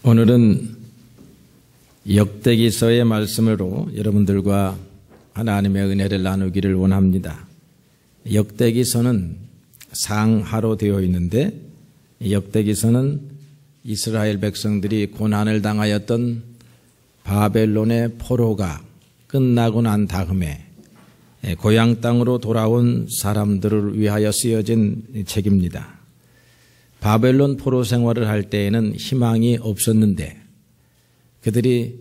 오늘은 역대기서의 말씀으로 여러분들과 하나님의 은혜를 나누기를 원합니다. 역대기서는 상하로 되어 있는데 역대기서는 이스라엘 백성들이 고난을 당하였던 바벨론의 포로가 끝나고 난 다음에 고향 땅으로 돌아온 사람들을 위하여 쓰여진 책입니다. 바벨론 포로 생활을 할 때에는 희망이 없었는데 그들이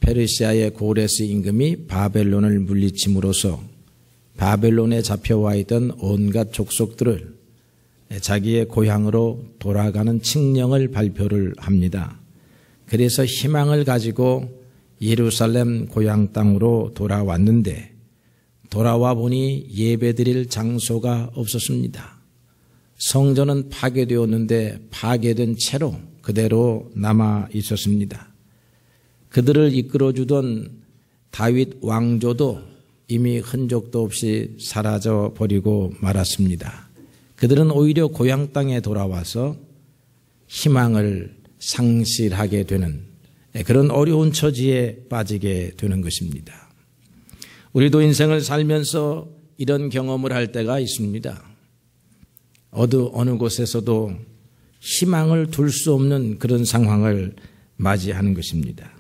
페르시아의 고레스 임금이 바벨론을 물리침으로써 바벨론에 잡혀와 있던 온갖 족속들을 자기의 고향으로 돌아가는 칙령을 발표를 합니다. 그래서 희망을 가지고 예루살렘 고향 땅으로 돌아왔는데 돌아와 보니 예배드릴 장소가 없었습니다. 성전은 파괴되었는데 파괴된 채로 그대로 남아 있었습니다. 그들을 이끌어주던 다윗 왕조도 이미 흔적도 없이 사라져 버리고 말았습니다. 그들은 오히려 고향 땅에 돌아와서 희망을 상실하게 되는 그런 어려운 처지에 빠지게 되는 것입니다. 우리도 인생을 살면서 이런 경험을 할 때가 있습니다. 어느 곳에서도 희망을 둘 수 없는 그런 상황을 맞이하는 것입니다.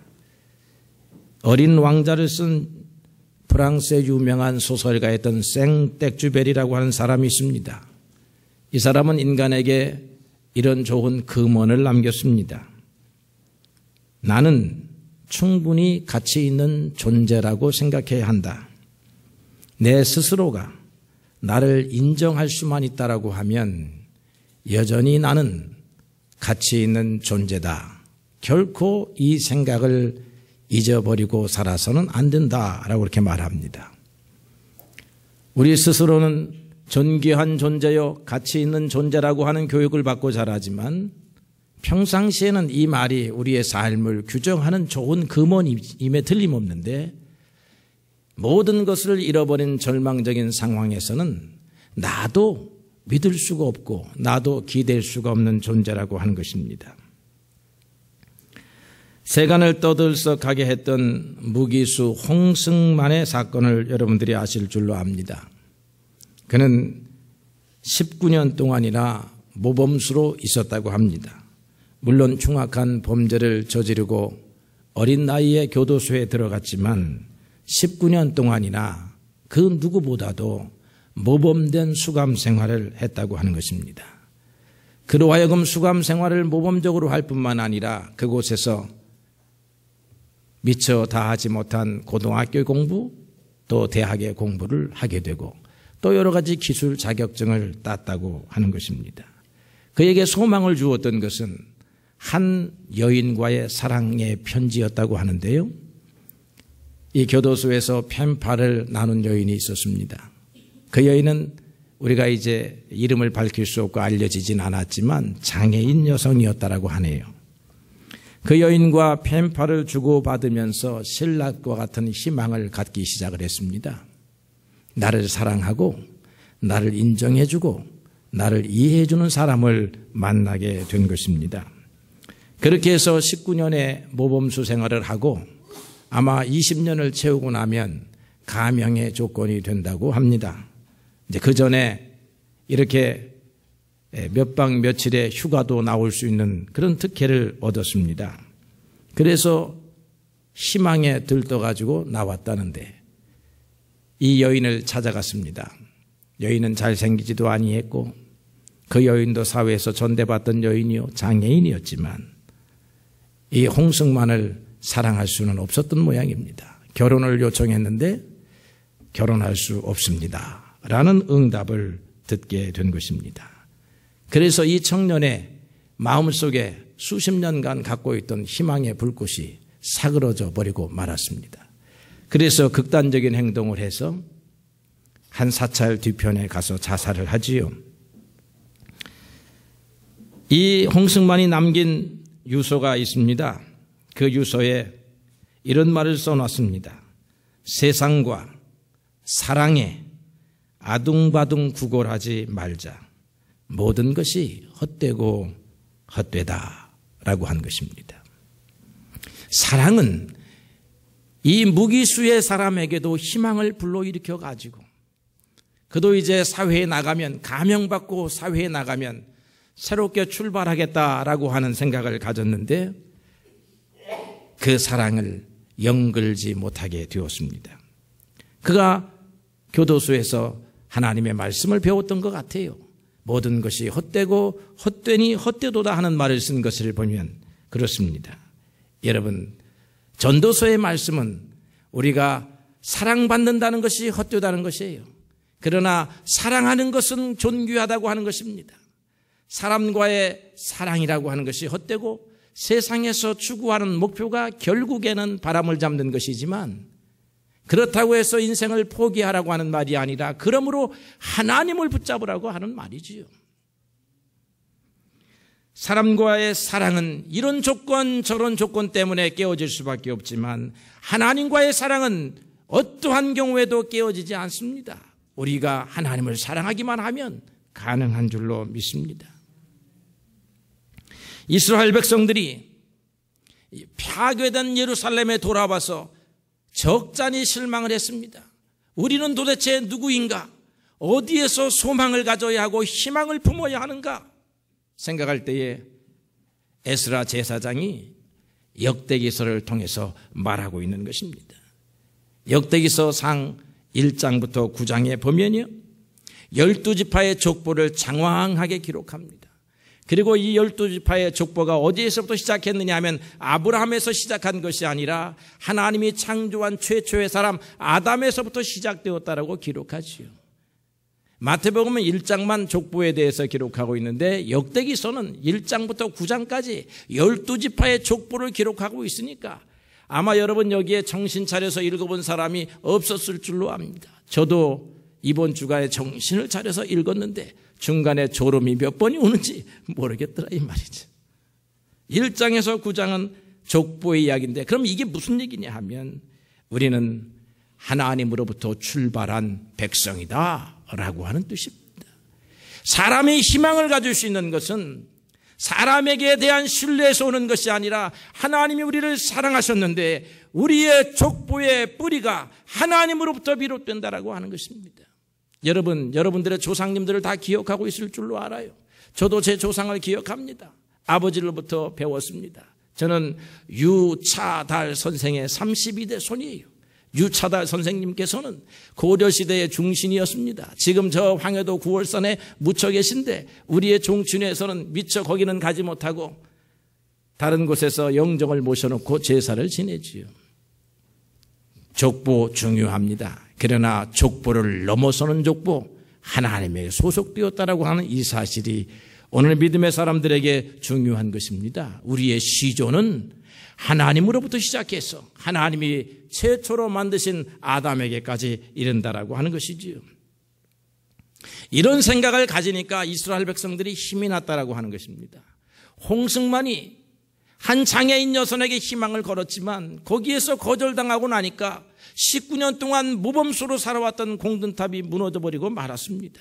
어린 왕자를 쓴 프랑스의 유명한 소설가였던 생텍쥐베리라고 하는 사람이 있습니다. 이 사람은 인간에게 이런 좋은 금언을 남겼습니다. 나는 충분히 가치 있는 존재라고 생각해야 한다. 내 스스로가 나를 인정할 수만 있다라고 하면 여전히 나는 가치 있는 존재다. 결코 이 생각을 잊어버리고 살아서는 안 된다라고 그렇게 말합니다. 우리 스스로는 존귀한 존재요 가치 있는 존재라고 하는 교육을 받고 자라지만 평상시에는 이 말이 우리의 삶을 규정하는 좋은 금언임에 틀림없는데 모든 것을 잃어버린 절망적인 상황에서는 나도 믿을 수가 없고 나도 기댈 수가 없는 존재라고 하는 것입니다. 세간을 떠들썩하게 했던 무기수 홍승만의 사건을 여러분들이 아실 줄로 압니다. 그는 19년 동안이나 모범수로 있었다고 합니다. 물론 흉악한 범죄를 저지르고 어린 나이에 교도소에 들어갔지만 19년 동안이나 그 누구보다도 모범된 수감 생활을 했다고 하는 것입니다. 그로 하여금 수감 생활을 모범적으로 할 뿐만 아니라 그곳에서 미처 다 하지 못한 고등학교 공부 또 대학의 공부를 하게 되고 또 여러 가지 기술 자격증을 땄다고 하는 것입니다. 그에게 소망을 주었던 것은 한 여인과의 사랑의 편지였다고 하는데요. 이 교도소에서 펜팔을 나눈 여인이 있었습니다. 그 여인은 우리가 이제 이름을 밝힐 수 없고 알려지진 않았지만 장애인 여성이었다라고 하네요. 그 여인과 펜팔을 주고받으면서 신랑과 같은 희망을 갖기 시작을 했습니다. 나를 사랑하고 나를 인정해주고 나를 이해해주는 사람을 만나게 된 것입니다. 그렇게 해서 19년의 모범수 생활을 하고 아마 20년을 채우고 나면 가명의 조건이 된다고 합니다. 이제 그 전에 이렇게 몇 박 며칠의 휴가도 나올 수 있는 그런 특혜를 얻었습니다. 그래서 희망에 들떠가지고 나왔다는데 이 여인을 찾아갔습니다. 여인은 잘생기지도 아니했고 그 여인도 사회에서 전대받던 여인이요 장애인이었지만 이 홍승만을 사랑할 수는 없었던 모양입니다. 결혼을 요청했는데 결혼할 수 없습니다. 라는 응답을 듣게 된 것입니다. 그래서 이 청년의 마음속에 수십 년간 갖고 있던 희망의 불꽃이 사그러져 버리고 말았습니다. 그래서 극단적인 행동을 해서 한 사찰 뒤편에 가서 자살을 하지요. 이 홍승만이 남긴 유서가 있습니다. 그 유서에 이런 말을 써놨습니다. 세상과 사랑에 아둥바둥 구걸하지 말자. 모든 것이 헛되고 헛되다 라고 한 것입니다. 사랑은 이 무기수의 사람에게도 희망을 불러일으켜 가지고 그도 이제 사회에 나가면 감형받고 사회에 나가면 새롭게 출발하겠다라고 하는 생각을 가졌는데 그 사랑을 연결지 못하게 되었습니다. 그가 교도소에서 하나님의 말씀을 배웠던 것 같아요. 모든 것이 헛되고 헛되니 헛되도다 하는 말을 쓴 것을 보면 그렇습니다. 여러분, 전도서의 말씀은 우리가 사랑받는다는 것이 헛되다는 것이에요. 그러나 사랑하는 것은 존귀하다고 하는 것입니다. 사람과의 사랑이라고 하는 것이 헛되고 세상에서 추구하는 목표가 결국에는 바람을 잡는 것이지만 그렇다고 해서 인생을 포기하라고 하는 말이 아니라 그러므로 하나님을 붙잡으라고 하는 말이지요. 사람과의 사랑은 이런 조건 저런 조건 때문에 깨어질 수밖에 없지만 하나님과의 사랑은 어떠한 경우에도 깨어지지 않습니다. 우리가 하나님을 사랑하기만 하면 가능한 줄로 믿습니다. 이스라엘 백성들이 파괴된 예루살렘에 돌아와서 적잖이 실망을 했습니다. 우리는 도대체 누구인가? 어디에서 소망을 가져야 하고 희망을 품어야 하는가? 생각할 때에 에스라 제사장이 역대기서를 통해서 말하고 있는 것입니다. 역대기서 상 1장부터 9장에 보면요, 12지파의 족보를 장황하게 기록합니다. 그리고 이 12지파의 족보가 어디에서부터 시작했느냐 하면 아브라함에서 시작한 것이 아니라 하나님이 창조한 최초의 사람 아담에서부터 시작되었다라고 기록하지요. 마태복음은 1장만 족보에 대해서 기록하고 있는데 역대기서는 1장부터 9장까지 12지파의 족보를 기록하고 있으니까 아마 여러분 여기에 정신 차려서 읽어본 사람이 없었을 줄로 압니다. 저도 이번 주간에 정신을 차려서 읽었는데 중간에 졸음이 몇 번이 오는지 모르겠더라 이 말이죠. 1장에서 9장은 족보의 이야기인데 그럼 이게 무슨 얘기냐 하면 우리는 하나님으로부터 출발한 백성이다 라고 하는 뜻입니다. 사람이 희망을 가질 수 있는 것은 사람에게 대한 신뢰에서 오는 것이 아니라 하나님이 우리를 사랑하셨는데 우리의 족보의 뿌리가 하나님으로부터 비롯된다라고 하는 것입니다. 여러분들의 조상님들을 다 기억하고 있을 줄로 알아요. 저도 제 조상을 기억합니다. 아버지로부터 배웠습니다. 저는 유차달 선생의 32대 손이에요. 유차달 선생님께서는 고려시대의 중신이었습니다. 지금 저 황해도 9월산에 묻혀 계신데 우리의 종춘에서는 미처 거기는 가지 못하고 다른 곳에서 영정을 모셔놓고 제사를 지내지요. 족보 중요합니다. 그러나 족보를 넘어서는 족보, 하나님에게 소속되었다라고 하는 이 사실이 오늘 믿음의 사람들에게 중요한 것입니다. 우리의 시조는 하나님으로부터 시작해서 하나님이 최초로 만드신 아담에게까지 이른다라고 하는 것이지요. 이런 생각을 가지니까 이스라엘 백성들이 힘이 났다라고 하는 것입니다. 홍승만이 한 장애인 여성에게 희망을 걸었지만 거기에서 거절당하고 나니까 19년 동안 모범수로 살아왔던 공든탑이 무너져버리고 말았습니다.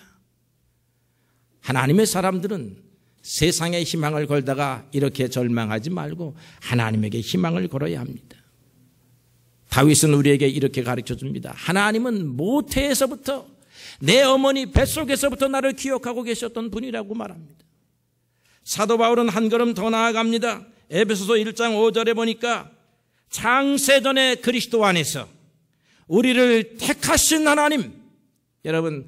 하나님의 사람들은 세상에 희망을 걸다가 이렇게 절망하지 말고 하나님에게 희망을 걸어야 합니다. 다윗은 우리에게 이렇게 가르쳐줍니다. 하나님은 모태에서부터 내 어머니 뱃속에서부터 나를 기억하고 계셨던 분이라고 말합니다. 사도 바울은 한 걸음 더 나아갑니다. 에베소서 1장 5절에 보니까 창세전에 그리스도 안에서 우리를 택하신 하나님, 여러분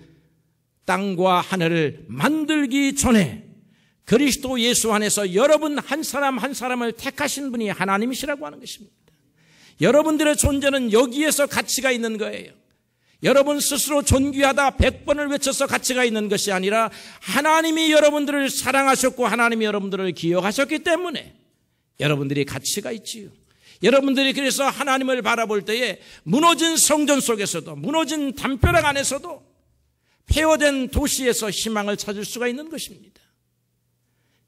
땅과 하늘을 만들기 전에 그리스도 예수 안에서 여러분 한 사람 한 사람을 택하신 분이 하나님이시라고 하는 것입니다. 여러분들의 존재는 여기에서 가치가 있는 거예요. 여러분 스스로 존귀하다 100번을 외쳐서 가치가 있는 것이 아니라 하나님이 여러분들을 사랑하셨고 하나님이 여러분들을 기억하셨기 때문에 여러분들이 가치가 있지요. 여러분들이 그래서 하나님을 바라볼 때에 무너진 성전 속에서도 무너진 담벼락 안에서도 폐허된 도시에서 희망을 찾을 수가 있는 것입니다.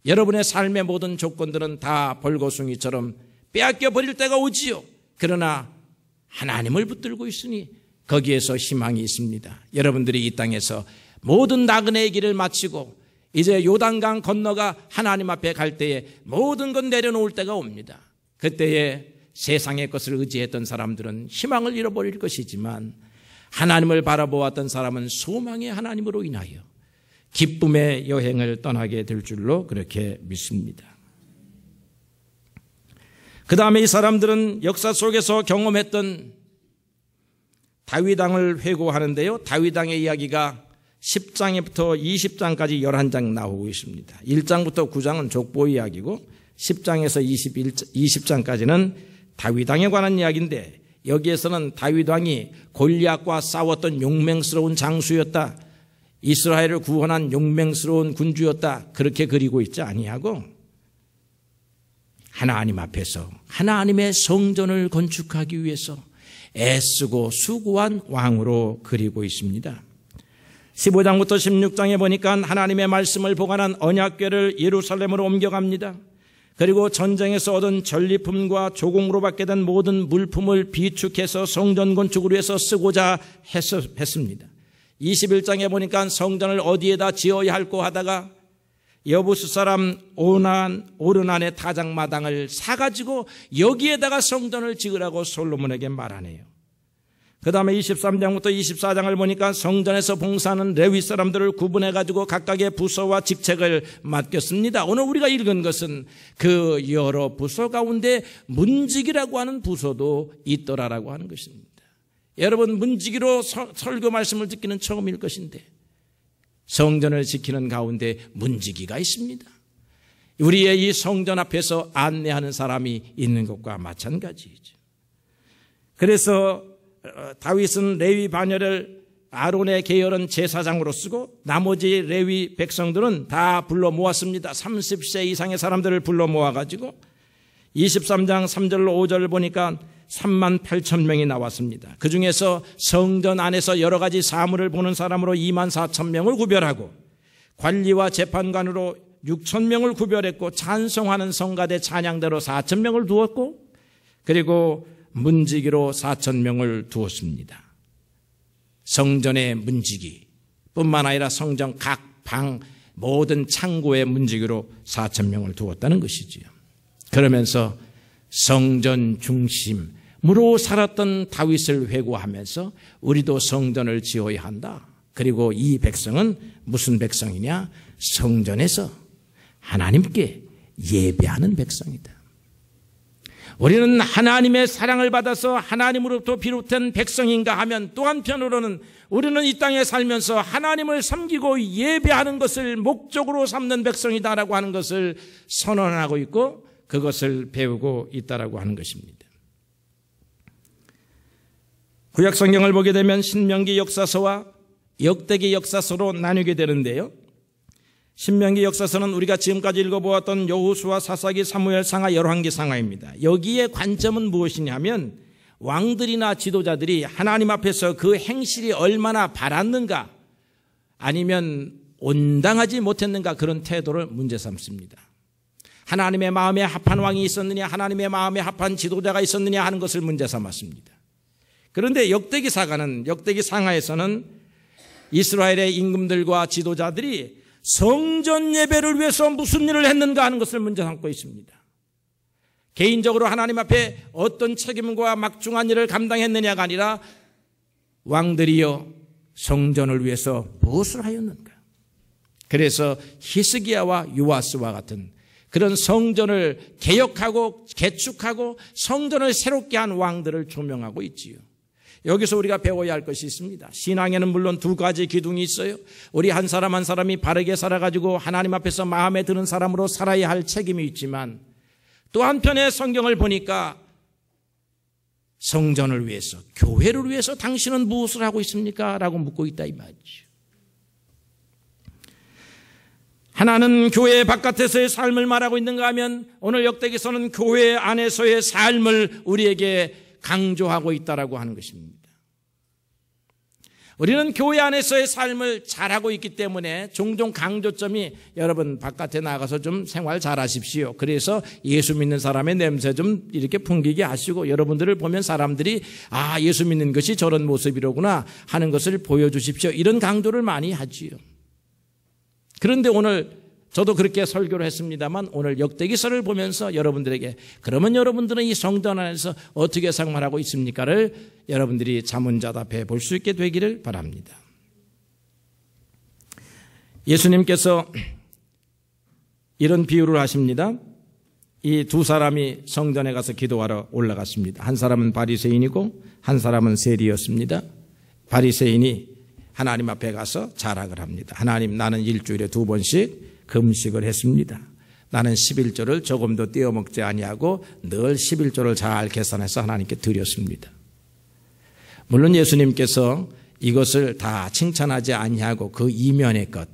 여러분의 삶의 모든 조건들은 다 벌거숭이처럼 빼앗겨 버릴 때가 오지요. 그러나 하나님을 붙들고 있으니 거기에서 희망이 있습니다. 여러분들이 이 땅에서 모든 나그네의 길을 마치고 이제 요단강 건너가 하나님 앞에 갈 때에 모든 것 내려놓을 때가 옵니다. 그때에 세상의 것을 의지했던 사람들은 희망을 잃어버릴 것이지만 하나님을 바라보았던 사람은 소망의 하나님으로 인하여 기쁨의 여행을 떠나게 될 줄로 그렇게 믿습니다. 그 다음에 이 사람들은 역사 속에서 경험했던 다윗 왕을 회고하는데요. 다윗 왕의 이야기가 10장부터 20장까지 11장 나오고 있습니다. 1장부터 9장은 족보 이야기고 10장에서 20장까지는 다윗 왕에 관한 이야기인데 여기에서는 다윗 왕이 골리앗과 싸웠던 용맹스러운 장수였다. 이스라엘을 구원한 용맹스러운 군주였다. 그렇게 그리고 있지 아니하고 하나님 앞에서 하나님의 성전을 건축하기 위해서 애쓰고 수고한 왕으로 그리고 있습니다. 15장부터 16장에 보니까 하나님의 말씀을 보관한 언약궤를 예루살렘으로 옮겨갑니다. 그리고 전쟁에서 얻은 전리품과 조공으로 받게 된 모든 물품을 비축해서 성전 건축을 위해서 쓰고자 했습니다. 21장에 보니까 성전을 어디에다 지어야 할까 하다가 여부스 사람 오르난의 타작마당을 사가지고 여기에다가 성전을 지으라고 솔로몬에게 말하네요. 그 다음에 23장부터 24장을 보니까 성전에서 봉사하는 레위 사람들을 구분해가지고 각각의 부서와 직책을 맡겼습니다. 오늘 우리가 읽은 것은 그 여러 부서 가운데 문지기라고 하는 부서도 있더라라고 하는 것입니다. 여러분 문지기로 설교 말씀을 듣기는 처음일 것인데 성전을 지키는 가운데 문지기가 있습니다. 우리의 이 성전 앞에서 안내하는 사람이 있는 것과 마찬가지이죠. 그래서 다윗은 레위 반열을 아론의 계열은 제사장으로 쓰고 나머지 레위 백성들은 다 불러 모았습니다. 30세 이상의 사람들을 불러 모아가지고 23장 3절로 5절을 보니까 3만 8천 명이 나왔습니다. 그 중에서 성전 안에서 여러 가지 사물을 보는 사람으로 2만 4천 명을 구별하고 관리와 재판관으로 6천 명을 구별했고 찬송하는 성가대 찬양대로 4천 명을 두었고 그리고 문지기로 4천 명을 두었습니다. 성전의 문지기 뿐만 아니라 성전 각 방 모든 창고의 문지기로 4천 명을 두었다는 것이지요. 그러면서 성전 중심으로 살았던 다윗을 회고하면서 우리도 성전을 지어야 한다. 그리고 이 백성은 무슨 백성이냐? 성전에서 하나님께 예배하는 백성이다. 우리는 하나님의 사랑을 받아서 하나님으로부터 비롯된 백성인가 하면 또 한편으로는 우리는 이 땅에 살면서 하나님을 섬기고 예배하는 것을 목적으로 삼는 백성이다라고 하는 것을 선언하고 있고 그것을 배우고 있다라고 하는 것입니다. 구약 성경을 보게 되면 신명기 역사서와 역대기 역사서로 나누게 되는데요. 신명기 역사서는 우리가 지금까지 읽어보았던 여호수아, 사사기, 사무엘, 상하, 열왕기, 상하입니다. 여기에 관점은 무엇이냐면 왕들이나 지도자들이 하나님 앞에서 그 행실이 얼마나 바랐는가 아니면 온당하지 못했는가 그런 태도를 문제 삼습니다. 하나님의 마음에 합한 왕이 있었느냐 하나님의 마음에 합한 지도자가 있었느냐 하는 것을 문제 삼았습니다. 그런데 역대기 상하에서는 이스라엘의 임금들과 지도자들이 성전 예배를 위해서 무슨 일을 했는가 하는 것을 문제 삼고 있습니다. 개인적으로 하나님 앞에 어떤 책임과 막중한 일을 감당했느냐가 아니라 왕들이여 성전을 위해서 무엇을 하였는가. 그래서 히스기야와 요아스와 같은 그런 성전을 개혁하고 개축하고 성전을 새롭게 한 왕들을 조명하고 있지요. 여기서 우리가 배워야 할 것이 있습니다. 신앙에는 물론 두 가지 기둥이 있어요. 우리 한 사람 한 사람이 바르게 살아가지고 하나님 앞에서 마음에 드는 사람으로 살아야 할 책임이 있지만 또 한편의 성경을 보니까 성전을 위해서 교회를 위해서 당신은 무엇을 하고 있습니까? 라고 묻고 있다 이 말이죠. 하나는 교회 바깥에서의 삶을 말하고 있는가 하면 오늘 역대기서는 교회 안에서의 삶을 우리에게 강조하고 있다라고 하는 것입니다. 우리는 교회 안에서의 삶을 잘하고 있기 때문에 종종 강조점이 여러분 바깥에 나가서 좀 생활 잘하십시오. 그래서 예수 믿는 사람의 냄새 좀 이렇게 풍기게 하시고 여러분들을 보면 사람들이 아 예수 믿는 것이 저런 모습이로구나 하는 것을 보여주십시오. 이런 강조를 많이 하지요. 그런데 오늘 저도 그렇게 설교를 했습니다만 오늘 역대기서를 보면서 여러분들에게 그러면 여러분들은 이 성전 안에서 어떻게 생활하고 있습니까를 여러분들이 자문자답해 볼 수 있게 되기를 바랍니다. 예수님께서 이런 비유를 하십니다. 이 두 사람이 성전에 가서 기도하러 올라갔습니다. 한 사람은 바리새인이고 한 사람은 세리였습니다. 바리새인이 하나님 앞에 가서 자랑을 합니다. 하나님, 나는 일주일에 2번씩 금식을 했습니다. 나는 11조를 조금도 떼어먹지 아니하고 늘 11조를 잘 계산해서 하나님께 드렸습니다. 물론 예수님께서 이것을 다 칭찬하지 아니하고 그 이면의 것,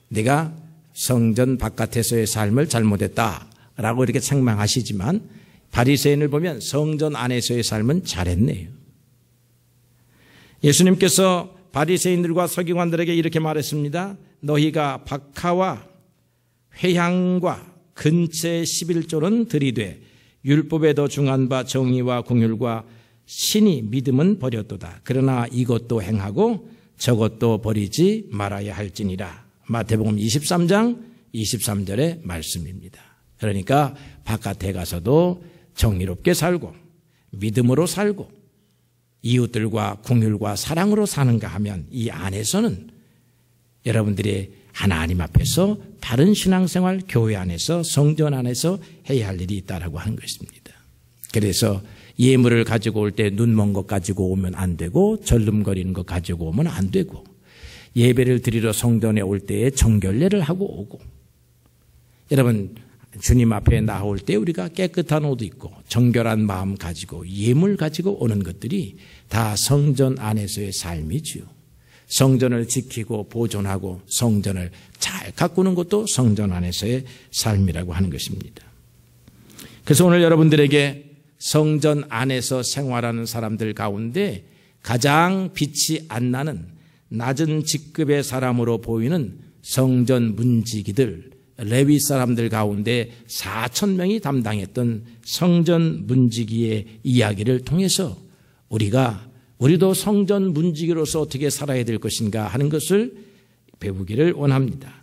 내가 성전 바깥에서의 삶을 잘못했다라고 이렇게 책망하시지만 바리새인을 보면 성전 안에서의 삶은 잘했네요. 예수님께서 바리새인들과 서기관들에게 이렇게 말했습니다. 너희가 박하와 회향과 근채 11조는 들이되 율법에 더 중한 바 정의와 공율과 신이 믿음은 버렸도다. 그러나 이것도 행하고 저것도 버리지 말아야 할지니라. 마태복음 23장 23절의 말씀입니다. 그러니까 바깥에 가서도 정의롭게 살고 믿음으로 살고 이웃들과 공율과 사랑으로 사는가 하면 이 안에서는 여러분들이 하나님 앞에서 바른 신앙생활, 교회 안에서 성전 안에서 해야 할 일이 있다라고 하는 것입니다. 그래서 예물을 가지고 올 때 눈먼 것 가지고 오면 안 되고 절름거리는 것 가지고 오면 안 되고 예배를 드리러 성전에 올 때에 정결례를 하고 오고 여러분 주님 앞에 나올 때 우리가 깨끗한 옷 입고 정결한 마음 가지고 예물 가지고 오는 것들이 다 성전 안에서의 삶이지요. 성전을 지키고 보존하고 성전을 잘 가꾸는 것도 성전 안에서의 삶이라고 하는 것입니다. 그래서 오늘 여러분들에게 성전 안에서 생활하는 사람들 가운데 가장 빛이 안 나는 낮은 직급의 사람으로 보이는 성전 문지기들, 레위 사람들 가운데 4,000명이 담당했던 성전 문지기의 이야기를 통해서 우리도 성전 문지기로서 어떻게 살아야 될 것인가 하는 것을 배우기를 원합니다.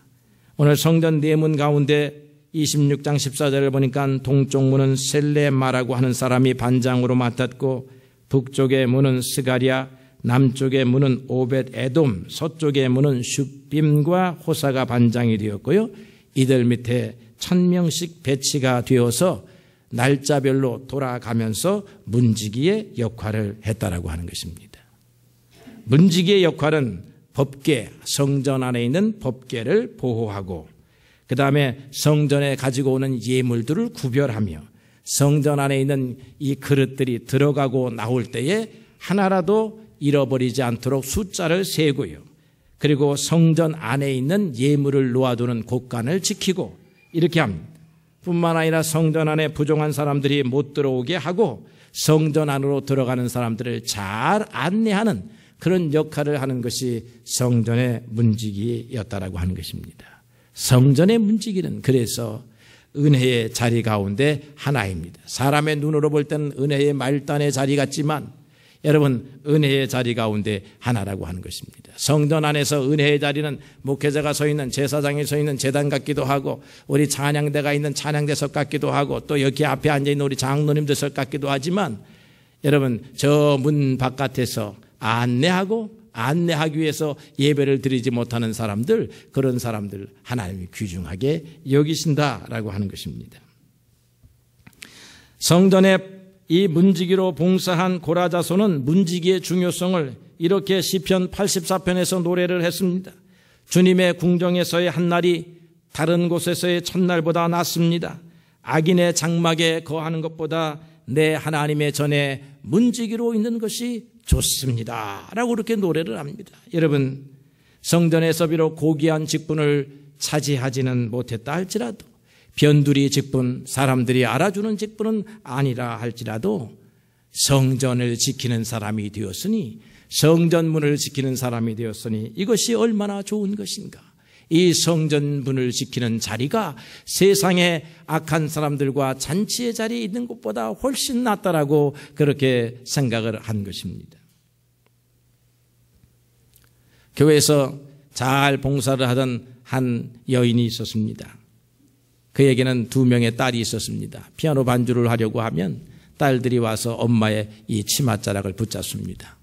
오늘 성전 내문 가운데 26장 14절을 보니까 동쪽 문은 셀레마라고 하는 사람이 반장으로 맡았고 북쪽의 문은 스가랴, 남쪽의 문은 오벳 에돔, 서쪽의 문은 슈빔과 호사가 반장이 되었고요. 이들 밑에 1,000명씩 배치가 되어서 날짜별로 돌아가면서 문지기의 역할을 했다라고 하는 것입니다. 문지기의 역할은 법궤, 성전 안에 있는 법궤를 보호하고 그 다음에 성전에 가지고 오는 예물들을 구별하며 성전 안에 있는 이 그릇들이 들어가고 나올 때에 하나라도 잃어버리지 않도록 숫자를 세고요. 그리고 성전 안에 있는 예물을 놓아두는 곳간을 지키고 이렇게 합니다. 뿐만 아니라 성전 안에 부정한 사람들이 못 들어오게 하고 성전 안으로 들어가는 사람들을 잘 안내하는 그런 역할을 하는 것이 성전의 문지기였다라고 하는 것입니다. 성전의 문지기는 그래서 은혜의 자리 가운데 하나입니다. 사람의 눈으로 볼 때는 은혜의 말단의 자리 같지만 여러분 은혜의 자리 가운데 하나라고 하는 것입니다. 성전 안에서 은혜의 자리는 목회자가 서 있는 제사장이 서 있는 제단 같기도 하고 우리 찬양대가 있는 찬양대석 같기도 하고 또 여기 앞에 앉아있는 우리 장로님들석 같기도 하지만 여러분 저 문 바깥에서 안내하기 위해서 예배를 드리지 못하는 사람들 그런 사람들 하나님이 귀중하게 여기신다라고 하는 것입니다. 성전에 이 문지기로 봉사한 고라자손은 문지기의 중요성을 이렇게 시편 84편에서 노래를 했습니다. 주님의 궁정에서의 한날이 다른 곳에서의 첫날보다 낫습니다. 악인의 장막에 거하는 것보다 내 하나님의 전에 문지기로 있는 것이 좋습니다 라고 그렇게 노래를 합니다. 여러분 성전에서 비록 고귀한 직분을 차지하지는 못했다 할지라도 변두리 직분, 사람들이 알아주는 직분은 아니라 할지라도 성전을 지키는 사람이 되었으니 성전문을 지키는 사람이 되었으니 이것이 얼마나 좋은 것인가. 이 성전문을 지키는 자리가 세상의 악한 사람들과 잔치의 자리에 있는 것보다 훨씬 낫다라고 그렇게 생각을 한 것입니다. 교회에서 잘 봉사를 하던 한 여인이 있었습니다. 그에게는 2명의 딸이 있었습니다. 피아노 반주를 하려고 하면 딸들이 와서 엄마의 이 치맛자락을 붙잡습니다.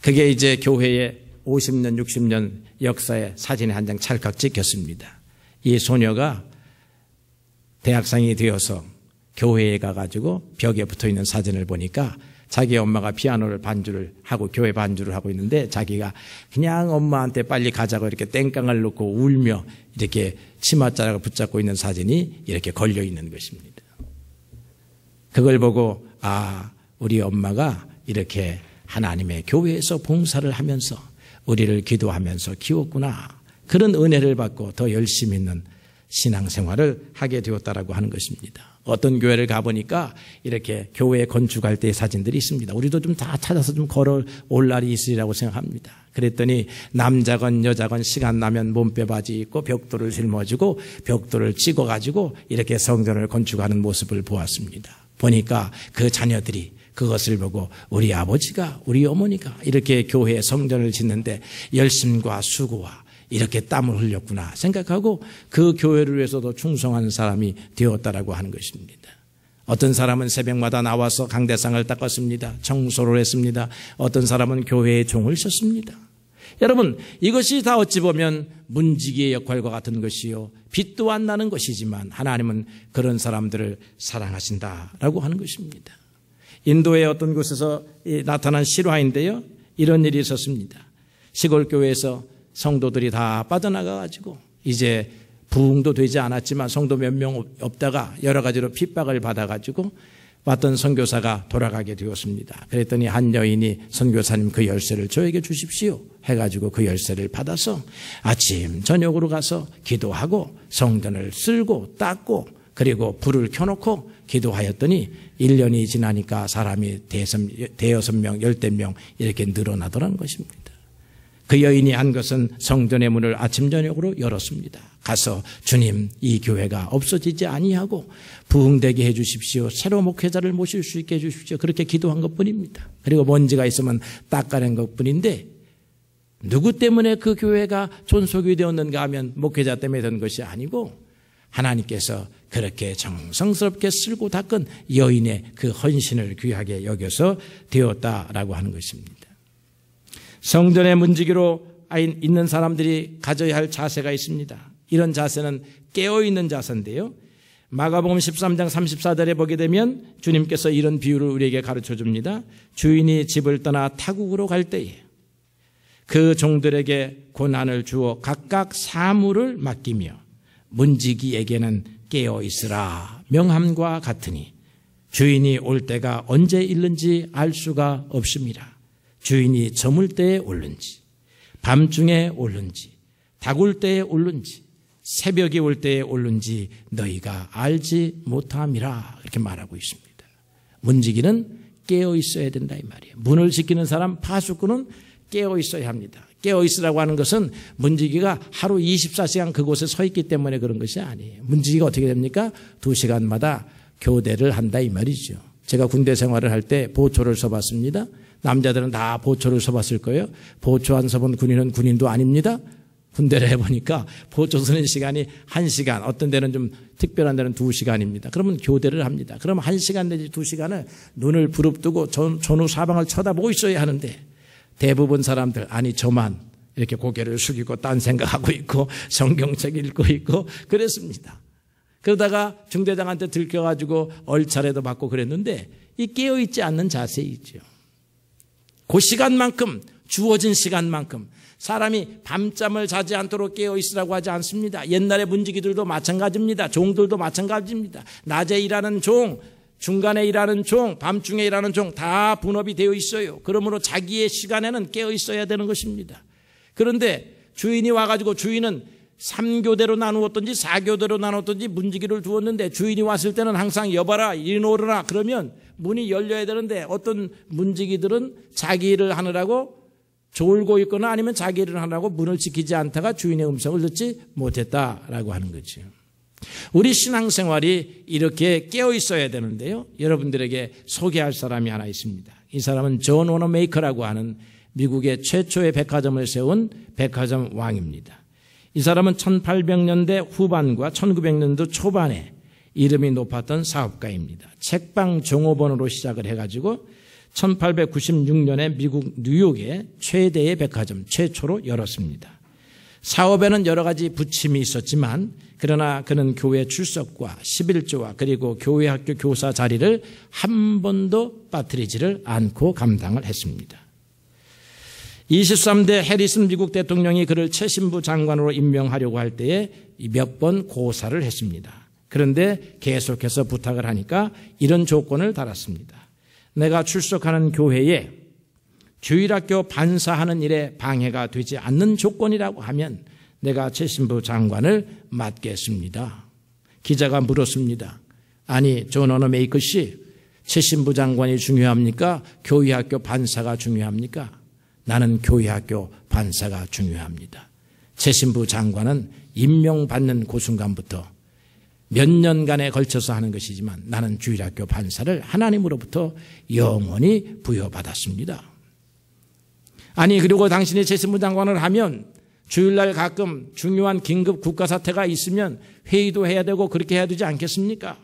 그게 이제 교회의 50년, 60년 역사의 사진에 한 장 찰칵 찍혔습니다. 이 소녀가 대학생이 되어서 교회에 가가지고 벽에 붙어있는 사진을 보니까 자기 엄마가 피아노를 반주를 하고 교회 반주를 하고 있는데 자기가 그냥 엄마한테 빨리 가자고 이렇게 땡깡을 놓고 울며 이렇게 치맛자락을 붙잡고 있는 사진이 이렇게 걸려 있는 것입니다. 그걸 보고 우리 엄마가 이렇게 하나님의 교회에서 봉사를 하면서 우리를 기도하면서 키웠구나. 그런 은혜를 받고 더 열심히 있는 신앙생활을 하게 되었다라고 하는 것입니다. 어떤 교회를 가보니까 이렇게 교회 건축할 때의 사진들이 있습니다. 우리도 좀 다 찾아서 좀 걸어 올 날이 있으리라고 생각합니다. 그랬더니 남자건 여자건 시간 나면 몸빼 바지 입고 벽돌을 짊어지고 벽돌을 찍어가지고 이렇게 성전을 건축하는 모습을 보았습니다. 보니까 그 자녀들이 그것을 보고 우리 아버지가 우리 어머니가 이렇게 교회에 성전을 짓는데 열심과 수고와 이렇게 땀을 흘렸구나 생각하고 그 교회를 위해서도 충성한 사람이 되었다라고 하는 것입니다. 어떤 사람은 새벽마다 나와서 강대상을 닦았습니다. 청소를 했습니다. 어떤 사람은 교회에 종을 섰습니다. 여러분, 이것이 다 어찌 보면 문지기의 역할과 같은 것이요 빛도 안 나는 것이지만 하나님은 그런 사람들을 사랑하신다라고 하는 것입니다. 인도의 어떤 곳에서 나타난 실화인데요, 이런 일이 있었습니다. 시골 교회에서 성도들이 다 빠져나가가지고 이제 부흥도 되지 않았지만 성도 몇 명 없다가 여러 가지로 핍박을 받아가지고 왔던 선교사가 돌아가게 되었습니다. 그랬더니 한 여인이 선교사님 그 열쇠를 저에게 주십시오 해가지고 그 열쇠를 받아서 아침 저녁으로 가서 기도하고 성전을 쓸고 닦고 그리고 불을 켜놓고 기도하였더니 1년이 지나니까 사람이 대여섯 명, 10명 이렇게 늘어나더라는 것입니다. 그 여인이 한 것은 성전의 문을 아침 저녁으로 열었습니다. 가서 주님 이 교회가 없어지지 아니하고 부흥되게 해 주십시오. 새로 목회자를 모실 수 있게 해 주십시오. 그렇게 기도한 것뿐입니다. 그리고 먼지가 있으면 닦아낸 것뿐인데 누구 때문에 그 교회가 존속이 되었는가 하면 목회자 때문에 된 것이 아니고 하나님께서 그렇게 정성스럽게 쓸고 닦은 여인의 그 헌신을 귀하게 여겨서 되었다라고 하는 것입니다. 성전의 문지기로 있는 사람들이 가져야 할 자세가 있습니다. 이런 자세는 깨어있는 자세인데요. 마가복음 13장 34절에 보게 되면 주님께서 이런 비유를 우리에게 가르쳐 줍니다. 주인이 집을 떠나 타국으로 갈 때에 그 종들에게 고난을 주어 각각 사물을 맡기며 문지기에게는 깨어있으라 명함과 같으니 주인이 올 때가 언제 있는지 알 수가 없습니다. 주인이 저물 때에 올는지 밤중에 올는지 다굴 때에 올는지 새벽이 올 때에 올는지 너희가 알지 못함이라 이렇게 말하고 있습니다. 문지기는 깨어 있어야 된다 이 말이에요. 문을 지키는 사람 파수꾼은 깨어 있어야 합니다. 깨어 있으라고 하는 것은 문지기가 하루 24시간 그곳에 서 있기 때문에 그런 것이 아니에요. 문지기가 어떻게 됩니까? 2시간마다 교대를 한다 이 말이죠. 제가 군대 생활을 할 때 보초를 서봤습니다. 남자들은 다 보초를 서봤을 거예요. 보초 안 서본 군인은 군인도 아닙니다. 군대를 해보니까 보초 서는 시간이 1시간, 어떤 데는 좀 특별한 데는 2시간입니다. 그러면 교대를 합니다. 그러면 1시간 내지 2시간을 눈을 부릅뜨고 전후 사방을 쳐다보고 있어야 하는데 대부분 사람들, 아니 저만 이렇게 고개를 숙이고 딴 생각하고 있고 성경책 읽고 있고 그랬습니다. 그러다가 중대장한테 들켜가지고 얼차례도 받고 그랬는데 이 깨어있지 않는 자세이죠. 그 시간만큼, 주어진 시간만큼 사람이 밤잠을 자지 않도록 깨어있으라고 하지 않습니다. 옛날의 문지기들도 마찬가지입니다. 종들도 마찬가지입니다. 낮에 일하는 종, 중간에 일하는 종, 밤중에 일하는 종 다 분업이 되어 있어요. 그러므로 자기의 시간에는 깨어있어야 되는 것입니다. 그런데 주인이 와가지고 주인은 3교대로 나누었든지 4교대로 나누었든지 문지기를 두었는데 주인이 왔을 때는 항상 여봐라 이리 오르라 그러면 문이 열려야 되는데 어떤 문지기들은 자기 일을 하느라고 졸고 있거나 아니면 자기 일을 하느라고 문을 지키지 않다가 주인의 음성을 듣지 못했다라고 하는 거죠. 우리 신앙생활이 이렇게 깨어 있어야 되는데요. 여러분들에게 소개할 사람이 하나 있습니다. 이 사람은 존 워너메이커라고 하는 미국의 최초의 백화점을 세운 백화점 왕입니다. 이 사람은 1800년대 후반과 1900년도 초반에 이름이 높았던 사업가입니다. 책방 종업원으로 시작을 해가지고 1896년에 미국 뉴욕의 최대의 백화점 최초로 열었습니다. 사업에는 여러 가지 부침이 있었지만 그러나 그는 교회 출석과 11조와 그리고 교회 학교 교사 자리를 한 번도 빠뜨리지를 않고 감당을 했습니다. 23대 해리슨 미국 대통령이 그를 최신부 장관으로 임명하려고 할 때에 몇 번 고사를 했습니다. 그런데 계속해서 부탁을 하니까 이런 조건을 달았습니다. 내가 출석하는 교회에 주일학교 반사하는 일에 방해가 되지 않는 조건이라고 하면 내가 최신부 장관을 맡겠습니다. 기자가 물었습니다. 아니, 존 워너메이커 씨, 최신부 장관이 중요합니까? 교회학교 반사가 중요합니까? 나는 교회학교 반사가 중요합니다. 최신부 장관은 임명받는 그 순간부터 몇 년간에 걸쳐서 하는 것이지만 나는 주일학교 반사를 하나님으로부터 영원히 부여받았습니다. 아니, 그리고 당신이 최신부 장관을 하면 주일날 가끔 중요한 긴급 국가사태가 있으면 회의도 해야 되고 그렇게 해야 되지 않겠습니까?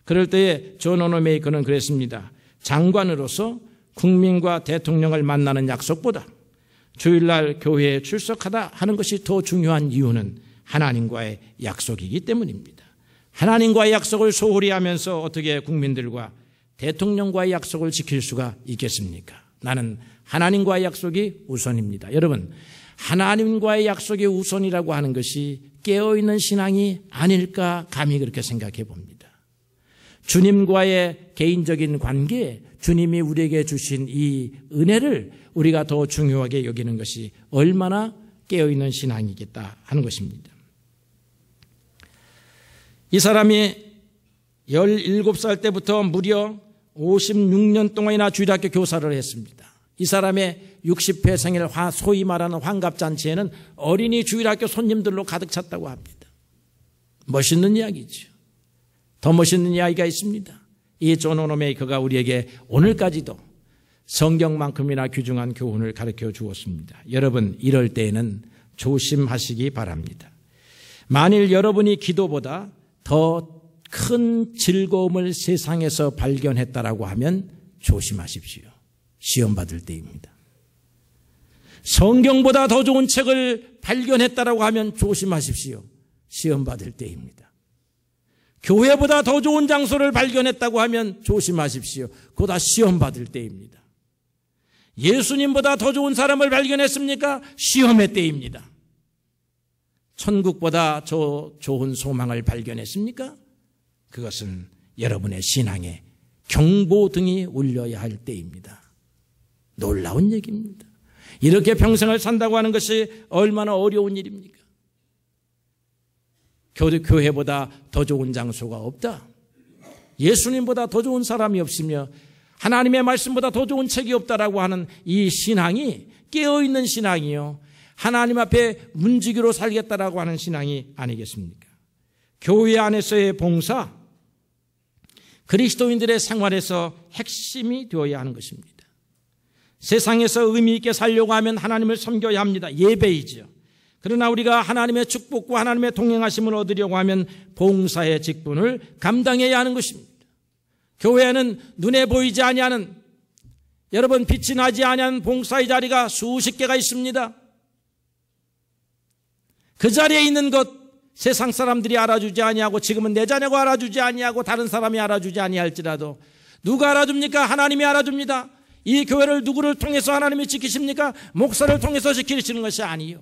그럴 때에 존 워너메이커는 그랬습니다. 장관으로서 국민과 대통령을 만나는 약속보다 주일날 교회에 출석하다 하는 것이 더 중요한 이유는 하나님과의 약속이기 때문입니다. 하나님과의 약속을 소홀히 하면서 어떻게 국민들과 대통령과의 약속을 지킬 수가 있겠습니까? 나는 하나님과의 약속이 우선입니다. 여러분, 하나님과의 약속이 우선이라고 하는 것이 깨어있는 신앙이 아닐까 감히 그렇게 생각해 봅니다. 주님과의 개인적인 관계, 주님이 우리에게 주신 이 은혜를 우리가 더 중요하게 여기는 것이 얼마나 깨어있는 신앙이겠다 하는 것입니다. 이 사람이 17살 때부터 무려 56년 동안이나 주일학교 교사를 했습니다. 이 사람의 60회 생일 소위 말하는 환갑잔치에는 어린이 주일학교 손님들로 가득 찼다고 합니다. 멋있는 이야기죠. 더 멋있는 이야기가 있습니다. 이 존 워너메이커가 우리에게 오늘까지도 성경만큼이나 귀중한 교훈을 가르쳐 주었습니다. 여러분, 이럴 때에는 조심하시기 바랍니다. 만일 여러분이 기도보다 더 큰 즐거움을 세상에서 발견했다라고 하면 조심하십시오. 시험 받을 때입니다. 성경보다 더 좋은 책을 발견했다라고 하면 조심하십시오. 시험 받을 때입니다. 교회보다 더 좋은 장소를 발견했다고 하면 조심하십시오. 그보다 시험 받을 때입니다. 예수님보다 더 좋은 사람을 발견했습니까? 시험의 때입니다. 천국보다 더 좋은 소망을 발견했습니까? 그것은 여러분의 신앙에 경보등이 울려야 할 때입니다. 놀라운 얘기입니다. 이렇게 평생을 산다고 하는 것이 얼마나 어려운 일입니까? 교회보다 더 좋은 장소가 없다. 예수님보다 더 좋은 사람이 없으며 하나님의 말씀보다 더 좋은 책이 없다라고 하는 이 신앙이 깨어있는 신앙이요, 하나님 앞에 문지기로 살겠다라고 하는 신앙이 아니겠습니까? 교회 안에서의 봉사, 그리스도인들의 생활에서 핵심이 되어야 하는 것입니다. 세상에서 의미 있게 살려고 하면 하나님을 섬겨야 합니다. 예배이죠. 그러나 우리가 하나님의 축복과 하나님의 동행하심을 얻으려고 하면 봉사의 직분을 감당해야 하는 것입니다. 교회에는 눈에 보이지 아니하는, 여러분, 빛이 나지 아니하는 봉사의 자리가 수십 개가 있습니다. 그 자리에 있는 것 세상 사람들이 알아주지 아니하고, 지금은 내 자녀가 알아주지 아니하고 다른 사람이 알아주지 아니할지라도 누가 알아줍니까? 하나님이 알아줍니다. 이 교회를 누구를 통해서 하나님이 지키십니까? 목사를 통해서 지키시는 것이 아니에요.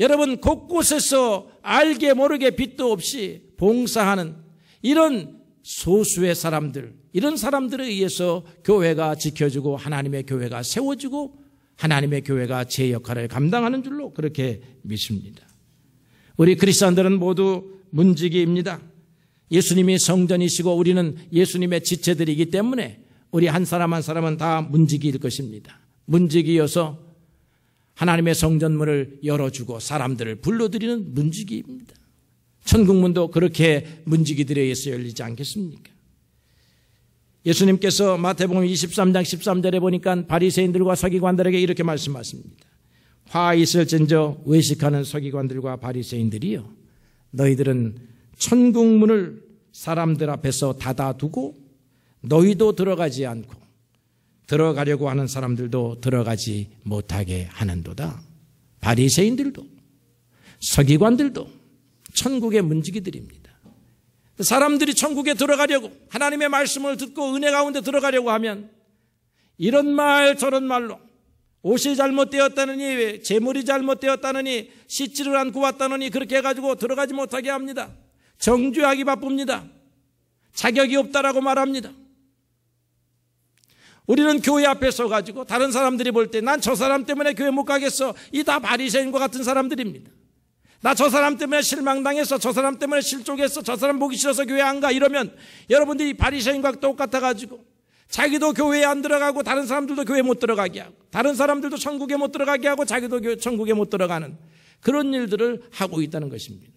여러분, 곳곳에서 알게 모르게 빚도 없이 봉사하는 이런 소수의 사람들, 이런 사람들에 의해서 교회가 지켜지고 하나님의 교회가 세워지고 하나님의 교회가 제 역할을 감당하는 줄로 그렇게 믿습니다. 우리 크리스찬들은 모두 문지기입니다. 예수님이 성전이시고 우리는 예수님의 지체들이기 때문에 우리 한 사람 한 사람은 다 문지기일 것입니다. 문지기여서 하나님의 성전문을 열어주고 사람들을 불러들이는 문지기입니다. 천국문도 그렇게 문지기들에 의해서 열리지 않겠습니까? 예수님께서 마태복음 23장 13절에 보니까 바리새인들과 서기관들에게 이렇게 말씀하십니다. 화 있을진저 외식하는 서기관들과 바리새인들이여, 너희들은 천국문을 사람들 앞에서 닫아두고 너희도 들어가지 않고 들어가려고 하는 사람들도 들어가지 못하게 하는도다. 바리새인들도 서기관들도 천국의 문지기들입니다. 사람들이 천국에 들어가려고, 하나님의 말씀을 듣고 은혜 가운데 들어가려고 하면 이런 말 저런 말로 옷이 잘못되었다느니, 재물이 잘못되었다느니, 씻지를 않고 왔다느니 그렇게 해가지고 들어가지 못하게 합니다. 정죄하기 바쁩니다. 자격이 없다라고 말합니다. 우리는 교회 앞에 서가지고 다른 사람들이 볼 때 난 저 사람 때문에 교회 못 가겠어, 이 다 바리새인과 같은 사람들입니다. 나 저 사람 때문에 실망당했어, 저 사람 때문에 실족했어, 저 사람 보기 싫어서 교회 안 가, 이러면 여러분들이 바리새인과 똑같아가지고 자기도 교회에 안 들어가고 다른 사람들도 교회 못 들어가게 하고, 다른 사람들도 천국에 못 들어가게 하고 자기도 천국에 못 들어가는 그런 일들을 하고 있다는 것입니다.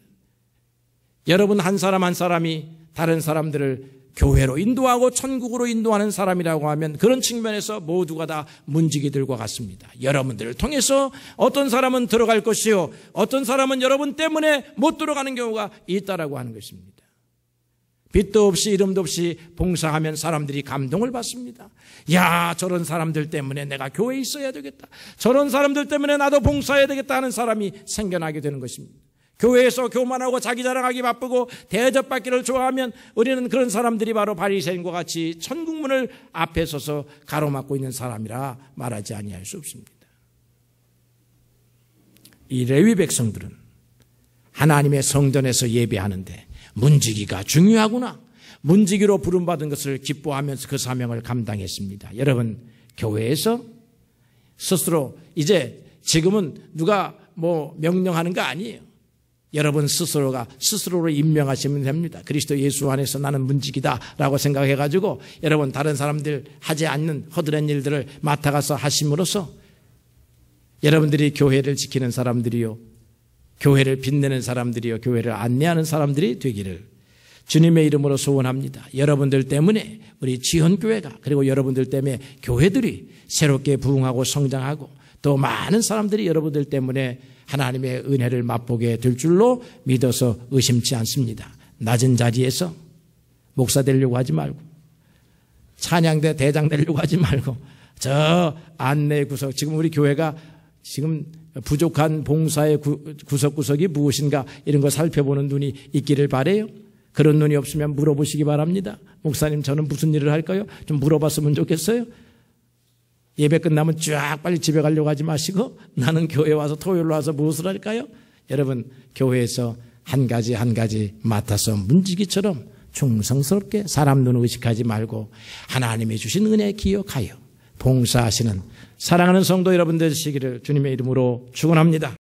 여러분, 한 사람 한 사람이 다른 사람들을 교회로 인도하고 천국으로 인도하는 사람이라고 하면 그런 측면에서 모두가 다 문지기들과 같습니다. 여러분들을 통해서 어떤 사람은 들어갈 것이요, 어떤 사람은 여러분 때문에 못 들어가는 경우가 있다라고 하는 것입니다. 빛도 없이 이름도 없이 봉사하면 사람들이 감동을 받습니다. 야, 저런 사람들 때문에 내가 교회에 있어야 되겠다, 저런 사람들 때문에 나도 봉사해야 되겠다 하는 사람이 생겨나게 되는 것입니다. 교회에서 교만하고 자기 자랑하기 바쁘고 대접받기를 좋아하면 우리는 그런 사람들이 바로 바리새인과 같이 천국문을 앞에 서서 가로막고 있는 사람이라 말하지 아니할 수 없습니다. 이 레위 백성들은 하나님의 성전에서 예배하는데 문지기가 중요하구나, 문지기로 부름받은 것을 기뻐하면서 그 사명을 감당했습니다. 여러분, 교회에서 스스로 이제 지금은 누가 명령하는 거 아니에요. 여러분 스스로가 스스로로 임명하시면 됩니다. 그리스도 예수 안에서 나는 문지기다라고 생각해가지고 여러분 다른 사람들 하지 않는 허드렛 일들을 맡아가서 하심으로써 여러분들이 교회를 지키는 사람들이요, 교회를 빛내는 사람들이요, 교회를 안내하는 사람들이 되기를 주님의 이름으로 소원합니다. 여러분들 때문에 우리 지헌교회가, 그리고 여러분들 때문에 교회들이 새롭게 부흥하고 성장하고 또 많은 사람들이 여러분들 때문에 하나님의 은혜를 맛보게 될 줄로 믿어서 의심치 않습니다. 낮은 자리에서 목사 되려고 하지 말고, 찬양대 대장 되려고 하지 말고, 저 안내 구석, 지금 우리 교회가 지금 부족한 봉사의 구석구석이 무엇인가 이런 거 살펴보는 눈이 있기를 바라요. 그런 눈이 없으면 물어보시기 바랍니다. 목사님, 저는 무슨 일을 할까요? 좀 물어봤으면 좋겠어요. 예배 끝나면 쫙 빨리 집에 가려고 하지 마시고, 나는 교회 와서 토요일로 와서 무엇을 할까요? 여러분, 교회에서 한 가지 한 가지 맡아서 문지기처럼 충성스럽게 사람 눈 의식하지 말고 하나님이 주신 은혜 기억하여 봉사하시는 사랑하는 성도 여러분들 되시기를 주님의 이름으로 축원합니다.